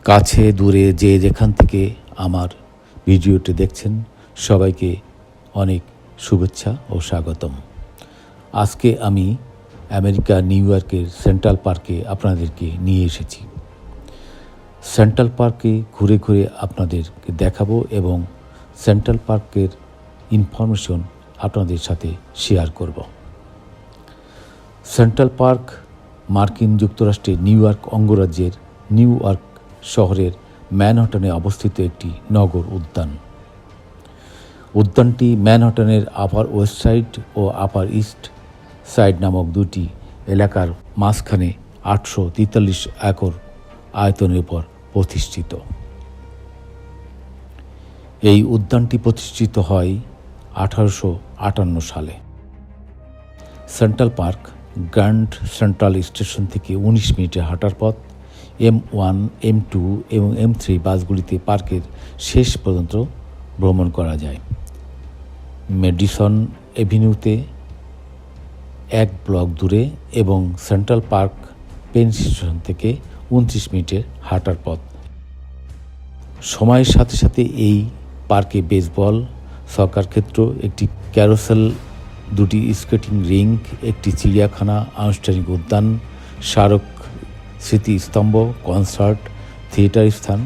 কাছে দূরে যে যেখান থেকে আমার ভিডিওটি দেখছেন সবাইকে অনেক শুভেচ্ছা ও স্বাগতম। আজকে আমি আমেরিকা নিউ ইয়র্কের সেন্ট্রাল পার্কে আপনাদেরকে নিয়ে এসেছি। সেন্ট্রাল পার্কে ঘুরে ঘুরে আপনাদেরকে দেখাবো এবং সেন্ট্রাল পার্কের ইনফরমেশন আপনাদের সাথে শেয়ার করব। সেন্ট্রাল পার্ক মার্কিন যুক্তরাষ্ট্রের নিউ ইয়র্ক অঙ্গরাজ্যের নিউ ইয়র্ক শহরের ম্যানহাটনে অবস্থিত একটি নগর উদ্যান। উদ্যানটি ম্যানহাটনের আপার ওয়েস্ট সাইড ও আপার ইস্ট সাইড নামক দুটি এলাকার মাঝখানে 843 একর আয়তনের উপর প্রতিষ্ঠিত। এই উদ্যানটি প্রতিষ্ঠিত হয় 1858 সালে। Central park grand central station থেকে 19 মিনিটের হাঁটার পথ। M1, M2 এবং M3 বাসগুলিতে পার্কের শেষ পর্যন্ত ভ্রমণ করা যায়। মেডিসন এভিনিউতে 1 ব্লক দূরে এবং সেন্ট্রাল পার্ক পেন স্টেশন থেকে 29 মিনিটের হাঁটার পথ। সময়ের সাথে সাথে এই পার্কে বেসবল, সকার ক্ষেত্র, একটি ক্যারোসেল, 2টি স্কেটিং রিঙ্ক, একটি চিড়িয়াখানা, আনুষ্ঠানিক উদ্যান, স্মারক স্মৃতিস্তম্ভ, কনসার্ট, থিয়েটার স্থান,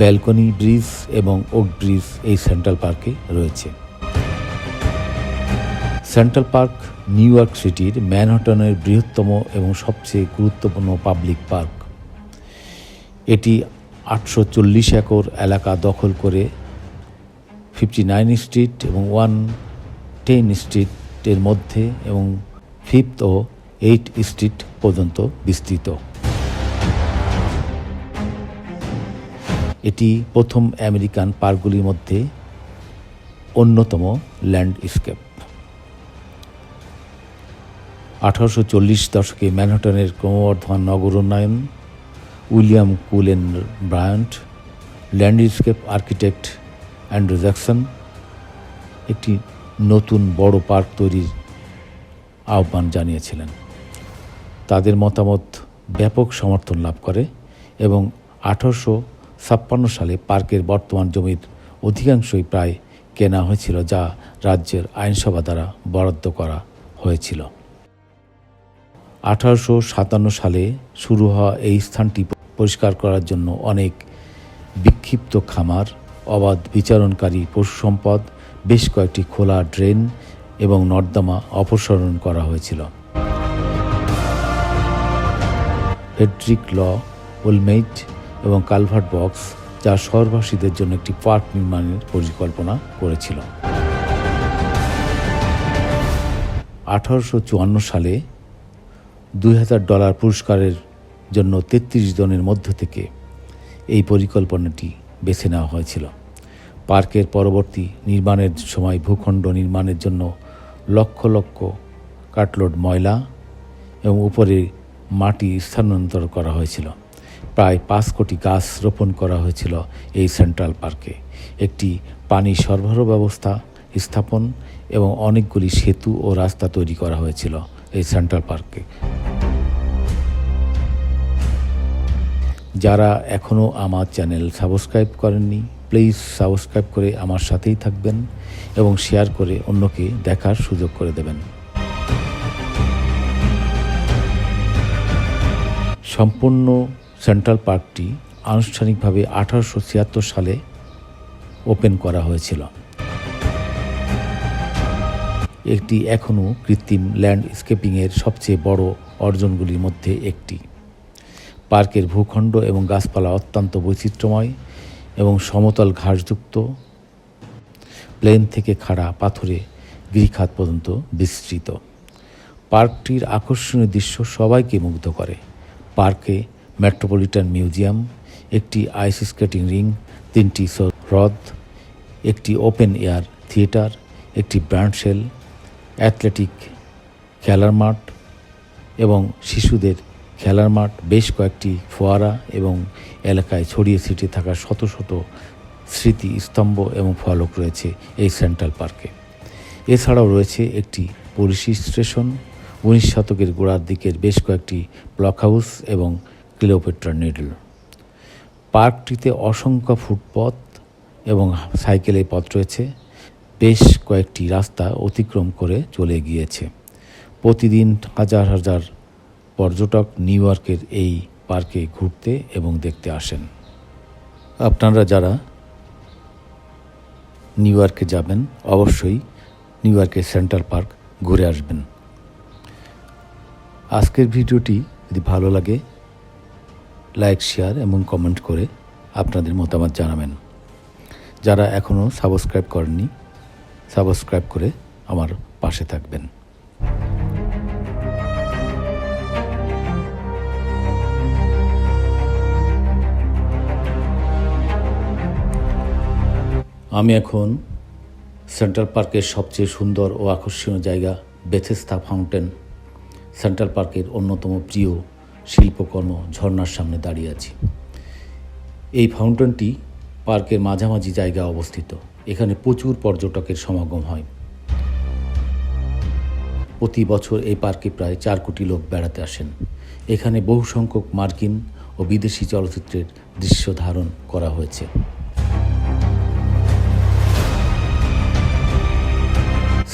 ব্যালকনি ব্রিজ এবং ওক ব্রিজ এই সেন্ট্রাল পার্কে রয়েছে। সেন্ট্রাল পার্ক নিউ ইয়র্ক সিটির ম্যানহাটনের বৃহত্তম এবং সবচেয়ে গুরুত্বপূর্ণ পাবলিক পার্ক। এটি 840 একর এলাকা দখল করে 59 স্ট্রিট এবং 110 স্ট্রিটের মধ্যে এবং 5th ও 8 স্ট্রিট পর্যন্ত বিস্তৃত। এটি প্রথম আমেরিকান পার্কগুলির মধ্যে অন্যতম ল্যান্ডস্কেপ। 1840 দশকে ম্যানহাটনের ক্রমবর্ধমান নগর উন্নয়ন, William Cullen Bryant, landscape architect Andrew Jackson একটি নতুন বড় পার্ক তৈরির আহ্বান জানিয়েছিলেন। তাদের মতামত ব্যাপক সমর্থন লাভ করে এবং 1856 সালে পার্কের বর্তমান জমির অধিকাংশই প্রায় কেনা হয়েছিল, যা রাজ্যের আইনসভা দ্বারা বরাদ্দ করা হয়েছিল। 1857 সালে শুরু হওয়া এই স্থানটি পরিষ্কার করার জন্য অনেক বিক্ষিপ্ত খামার, অবাধ বিচরণকারী পশু সম্পদ, বেশ কয়েকটি খোলা ড্রেন এবং নর্দমা অপসারণ করা হয়েছিল। ফ্রেডরিক ল ওলমেইট এবং কালভার্ট বক্স, যা শহরবাসীদের জন্য একটি পার্ক নির্মাণের পরিকল্পনা করেছিল। 1854 সালে $2000 পুরস্কারের জন্য 33 জনের মধ্য থেকে এই পরিকল্পনাটি বেছে নেওয়া হয়েছিল। পার্কের পরবর্তী নির্মাণের সময় ভূখণ্ড নির্মাণের জন্য লক্ষ লক্ষ কাটলোড ময়লা এবং উপরে মাটি স্থানান্তর করা হয়েছিল। প্রায় 5 কোটি গাছ রোপণ করা হয়েছিল এই সেন্ট্রাল পার্কে। একটি পানি সরবরাহ ব্যবস্থা স্থাপন এবং অনেকগুলি সেতু ও রাস্তা তৈরি করা হয়েছিল এই সেন্ট্রাল পার্কে। যারা এখনও আমার চ্যানেল সাবস্ক্রাইব করেননি, প্লিজ সাবস্ক্রাইব করে আমার সাথেই থাকবেন এবং শেয়ার করে অন্যকে দেখার সুযোগ করে দেবেন। সম্পূর্ণ সেন্ট্রাল পার্কটি আনুষ্ঠানিকভাবে 1876 সালে ওপেন করা হয়েছিল। এটি এখনও কৃত্রিম ল্যান্ডস্কেপিংয়ের সবচেয়ে বড় অর্জনগুলির মধ্যে একটি। পার্কের ভূখণ্ড এবং গাছপালা অত্যন্ত বৈচিত্র্যময় এবং সমতল ঘাসযুক্ত, প্লেন থেকে খাড়া পাথুরে গিরিখাত পর্যন্ত বিস্তৃত। পার্কটির আকর্ষণীয় দৃশ্য সবাইকে মুগ্ধ করে। পার্কে মেট্রোপলিটন মিউজিয়াম, একটি আইস স্কেটিং রিং, 3টি হ্রদ, একটি ওপেন এয়ার থিয়েটার, একটি ব্যান্ড শেল, অ্যাথলেটিক খেলার মাঠ এবং শিশুদের খেলার মাঠ, বেশ কয়েকটি ফোয়ারা এবং এলাকায় ছড়িয়ে ছিটিয়ে থাকা শত শত স্মৃতি স্তম্ভ এবং ফলক রয়েছে এই সেন্ট্রাল পার্কে। এছাড়াও রয়েছে একটি পুলিশ স্টেশন, 19 শতকের গোড়ার দিকের বেশ কয়েকটি ব্লক হাউস এবং ক্লিওপেট্রা নিডল। পার্কটিতে অসংখ্য ফুটপথ এবং সাইকেলের পথ রয়েছে। বেশ কয়েকটি রাস্তা অতিক্রম করে চলে গিয়েছে। প্রতিদিন হাজার হাজার পর্যটক নিউ ইয়র্কের এই পার্কে ঘুরতে এবং দেখতে আসেন। আপনারা যারা নিউ ইয়র্কে যাবেন অবশ্যই নিউ ইয়র্কের সেন্ট্রাল পার্ক ঘুরে আসবেন। আজকের ভিডিওটি যদি ভালো লাগে লাইক, শেয়ার এবং কমেন্ট করে আপনাদের মতামত জানাবেন। যারা এখনও সাবস্ক্রাইব করেননি সাবস্ক্রাইব করে আমার পাশে থাকবেন। আমি এখন সেন্ট্রাল পার্কের সবচেয়ে সুন্দর ও আকর্ষণীয় জায়গা বেথেস্দা ফাউন্টেন, সেন্ট্রাল পার্কের অন্যতম প্রিয় শিল্পকর্ম ঝর্ণার সামনে দাঁড়িয়ে আছি। এই ফাউন্টেনটি পার্কের মাঝামাঝি জায়গায় অবস্থিত। এখানে প্রচুর পর্যটকের সমাগম হয়। প্রতি বছর এই পার্কে প্রায় 4 কোটি লোক বেড়াতে আসেন। এখানে বহু সংখ্যক মার্কিন ও বিদেশি চলচ্চিত্রের দৃশ্য ধারণ করা হয়েছে।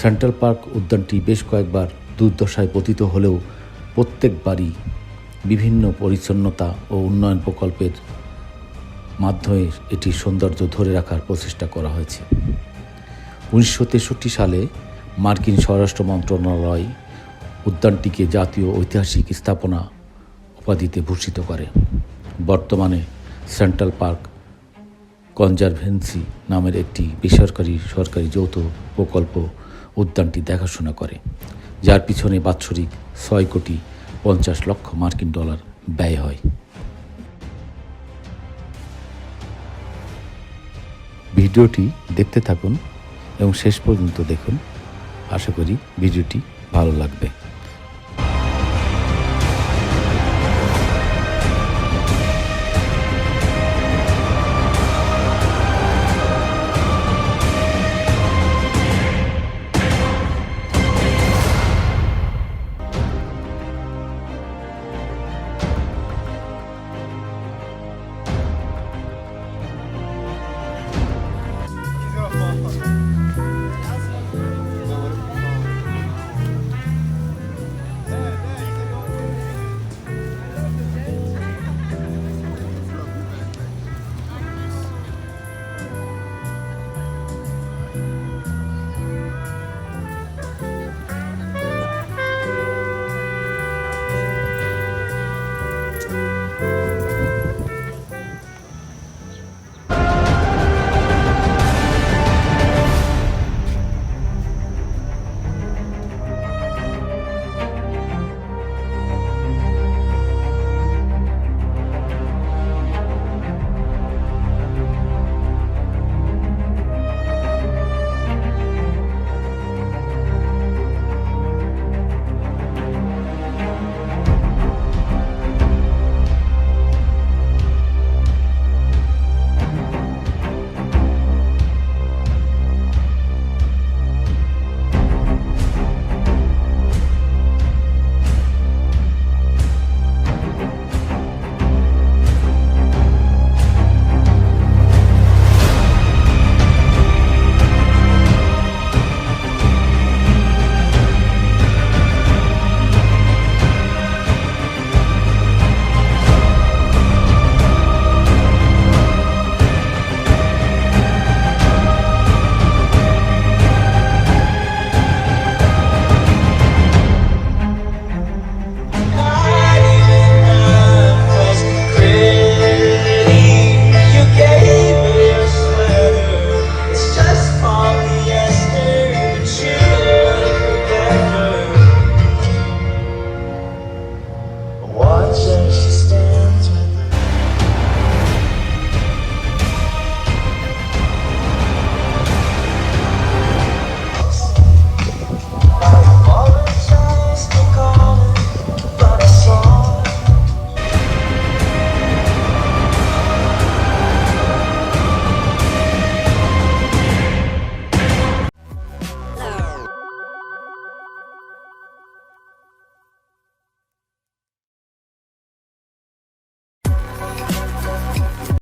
সেন্ট্রাল পার্ক উদ্যানটি বেশ কয়েকবার দুর্দশায় পতিত হলেও প্রত্যেকবারই বিভিন্ন পরিচ্ছন্নতা ও উন্নয়ন প্রকল্পের মাধ্যমে এটির সৌন্দর্য ধরে রাখার প্রচেষ্টা করা হয়েছে। 1963 সালে মার্কিন স্বরাষ্ট্র মন্ত্রণালয় উদ্যানটিকে জাতীয় ঐতিহাসিক স্থাপনা উপাধিতে ভূষিত করে। বর্তমানে সেন্ট্রাল পার্ক কনজারভেন্সি নামের একটি বেসরকারি সরকারি যৌথ প্রকল্প উদ্যানটি দেখাশোনা করে, যার পিছনে বাৎসরিক 6,50,00,000 মার্কিন ডলার ব্যয় হয়। ভিডিওটি দেখতে থাকুন এবং শেষ পর্যন্ত দেখুন। আশা করি ভিডিওটি ভালো লাগবে।